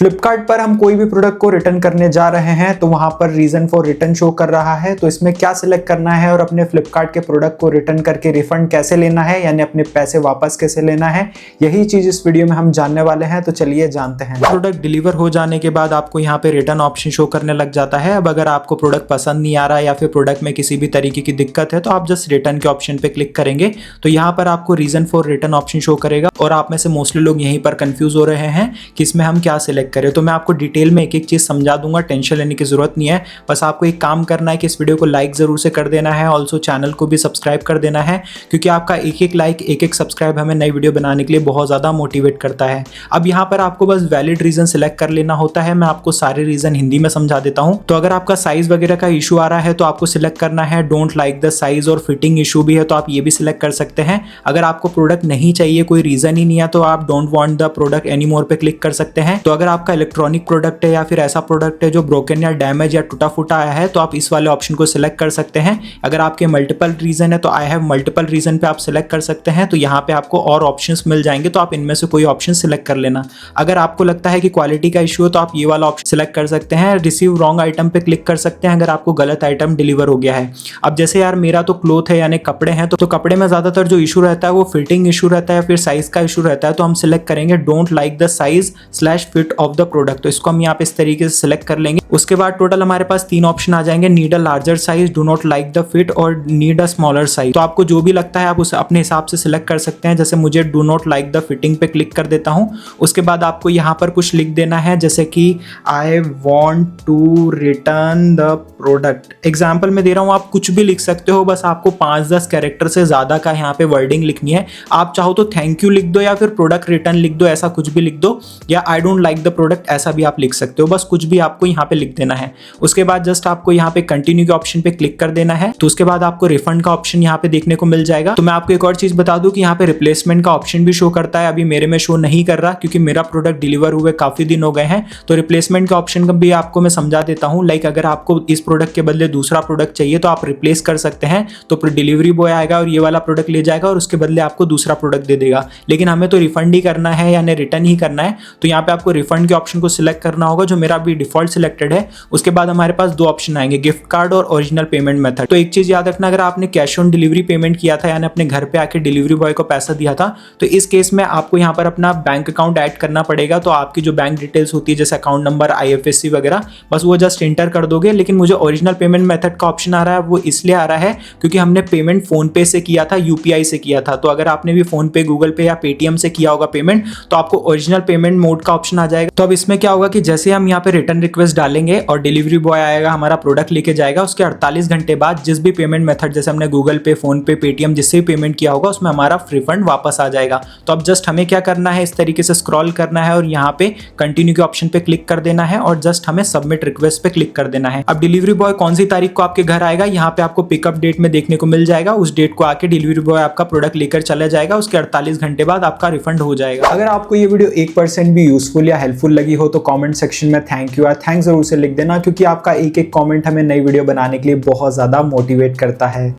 फ्लिपकार्ट पर हम कोई भी प्रोडक्ट को रिटर्न करने जा रहे हैं तो वहां पर रीजन फॉर रिटर्न शो कर रहा है। तो इसमें क्या सिलेक्ट करना है और अपने फ्लिपकार्ट के प्रोडक्ट को रिटर्न करके रिफंड कैसे लेना है, यानी अपने पैसे वापस कैसे लेना है, यही चीज इस वीडियो में हम जानने वाले हैं। तो चलिए जानते हैं। प्रोडक्ट डिलीवर हो जाने के बाद आपको यहाँ पे रिटर्न ऑप्शन शो करने लग जाता है। अब अगर आपको प्रोडक्ट पसंद नहीं आ रहा है या फिर प्रोडक्ट में किसी भी तरीके की दिक्कत है तो आप जस्ट रिटर्न के ऑप्शन पे क्लिक करेंगे तो यहाँ पर आपको reason for return option show करेगा। और आप में से मोस्टली लोग यहीं पर कंफ्यूज हो रहे हैं कि इसमें हम क्या सिलेक्ट करें। तो मैं आपको डिटेल में एक एक चीज समझा दूंगा, टेंशन लेने की जरूरत नहीं है। बस आपको एक काम करना है कि इस वीडियो को लाइक जरूर से कर देना है, ऑल्सो चैनल को भी सब्सक्राइब कर देना है, क्योंकि आपका एक एक लाइक, एक एक सब्सक्राइब हमें नई वीडियो बनाने के लिए बहुत ज्यादा मोटिवेट करता है। अब यहाँ पर आपको बस वैलिड रीजन सिलेक्ट कर लेना होता है। मैं आपको सारे रीजन हिंदी में समझा देता हूँ। तो अगर आपका साइज वगैरह का इशू आ रहा है तो आपको सिलेक्ट करना है डोंट लाइक द साइज, और फिटिंग इशू भी है तो आप ये भी सिलेक्ट कर सकते हैं। अगर आपको प्रोडक्ट नहीं चाहिए, कोई रीजन ही नहीं है, तो आप don't want the product any more पे क्लिक कर सकते हैं। तो अगर आपका इलेक्ट्रॉनिक प्रोडक्ट है या फिर ऐसा प्रोडक्ट है जो ब्रोकन या डैमेज या टूटा फूटा आया है तो आप इस वाले ऑप्शन को सिलेक्ट कर सकते हैं। अगर आपके मल्टीपल रीजन है तो आई हैव मल्टीपल रीजन पे आप सिलेक्ट कर सकते हैं। तो यहाँ पे आपको और ऑप्शंस मिल जाएंगे, तो आप इनमें से कोई ऑप्शन सिलेक्ट कर लेना। अगर आपको लगता है कि क्वालिटी का इशू है तो आप ये वाला ऑप्शन सिलेक्ट कर सकते हैं। रिसीव रॉन्ग आइटम पे क्लिक कर सकते हैं अगर आपको गलत आइटम डिलीवर हो गया है। अब जैसे यार मेरा तो क्लोथ है यानी कपड़े हैं, तो कपड़े में ज्यादातर जो इशू रहता है वो फिटिंग इशू रहता है, फिर साइज का इशू रहता है। तो हम सिलेक्ट करेंगे don't like the size slash fit of the product. तो इसको हम यहाँ पे इस तरीके से सिलेक्ट कर लेंगे। उसके बाद टोटल हमारे पास 3 ऑप्शन आ जाएंगे, need a larger size, do not like the fit और नीड अ स्मॉलर साइज। तो आपको जो भी लगता है आप उसे अपने हिसाब से सिलेक्ट कर सकते हैं। जैसे मुझे do not like the fitting पे क्लिक कर देता हूं। उसके बाद आपको यहाँ पर कुछ लिख देना है, जैसे कि I want to return the product. Example में दे रहा हूँ, आप कुछ भी लिख सकते हो, बस आपको 5-10 कैरेक्टर से ज्यादा का यहाँ पे वर्डिंग लिखनी है। आप चाहो तो थैंक यू लिख दो या फिर प्रोडक्ट रिटर्न लिख दो, ऐसा कुछ भी लिख दो, या I don't like the product ऐसा भी आप लिख सकते हो। बस कुछ भी आपको यहाँ पे लिख देना है। उसके बाद जस्ट आपको यहाँ पे कंटिन्यू के ऑप्शन पे क्लिक कर देना है। तो उसके बाद आपको रिफंड का ऑप्शन यहाँ पे देखने को मिल जाएगा। तो मैं आपको एक और चीज बता दूं कि यहाँ पे रिप्लेसमेंट का ऑप्शन भी शो करता है। अभी मेरे में शो नहीं कर रहा क्योंकि मेरा प्रोडक्ट डिलीवर हुए काफी दिन हो गए हैं। तो रिप्लेसमेंट का ऑप्शन भी आपको मैं समझा देता हूँ। लाइक अगर आपको इस प्रोडक्ट के बदले दूसरा प्रोडक्ट चाहिए तो आप रिप्लेस कर सकते हैं। तो डिलीवरी बॉय आएगा और ये वाला प्रोडक्ट ले जाएगा और उसके बदले आपको दूसरा प्रोडक्ट दे देगा। लेकिन हमें तो रिफंड ही करना है यानी रिटर्न ही करना है। तो यहाँ पे आपको रिफंड के ऑप्शन को सिलेक्ट करना होगा, जो मेरा अभी डिफॉल्ट सिलेक्टेड है। उसके बाद हमारे पास 2 ऑप्शन आएंगे, गिफ्ट कार्ड और ओरिजिनल पेमेंट मेथड। तो एक चीज याद रखना, अगर आपने कैश ऑन डिलीवरी पेमेंट किया था यानी अपने घर पे आके डिलीवरी बॉय को पैसा दिया था, तो इस केस में आपको यहाँ पर अपना बैंक अकाउंट ऐड करना पड़ेगा। तो आपकी जो बैंक डिटेल्स होती है जैसे अकाउंट नंबर, IFSC वगैरह, बस वो जस्ट एंटर कर दोगे। लेकिन मुझे ओरिजिनल पेमेंट मेथड का ऑप्शन आ रहा है, वो इसलिए आ रहा है क्योंकि हमने पेमेंट फोन पे से किया था, UPI से किया था। तो अगर आपने भी फोन पे, गूगल पे या पेटीएम से किया होगा पेमेंट तो आपको ओरिजिनल पेमेंट मोड का ऑप्शन आ जाएगा। तो अब इसमें क्या होगा कि जैसे हम यहाँ पे रिटर्न रिक्वेस्ट डालेंगे और डिलीवरी बॉय आएगा, हमारा प्रोडक्ट लेके जाएगा, उसके 48 घंटे बाद जिस भी पेमेंट मेथड, जैसे हमने गूगल पे, फोन पे, पेटीएम जिससे भी पेमेंट किया होगा, उसमें हमारा रिफंड वापस आ जाएगा। तो अब जस्ट हमें क्या करना है, इस तरीके से स्क्रॉल करना है और यहाँ पे कंटिन्यू के ऑप्शन पे क्लिक कर देना है और जस्ट हमें सबमिट रिक्वेस्ट पे क्लिक कर देना है। अब डिलीवरी बॉय कौन सी तारीख को आपके घर आएगा, यहाँ पे आपको पिकअप डेट में देखने को मिल जाएगा। उस डेट को आके डिलीवरी बॉय आपका प्रोडक्ट लेकर चला जाएगा, उसके 48 घंटे बाद आपका रिफंड हो जाएगा। अगर आपको ये वीडियो 1% भी यूजफुल या हेल्पफुल लगी हो तो कमेंट सेक्शन में थैंक यू या थैंक्स जरूर से लिख देना, क्योंकि आपका एक एक कमेंट हमें नई वीडियो बनाने के लिए बहुत ज्यादा मोटिवेट करता है।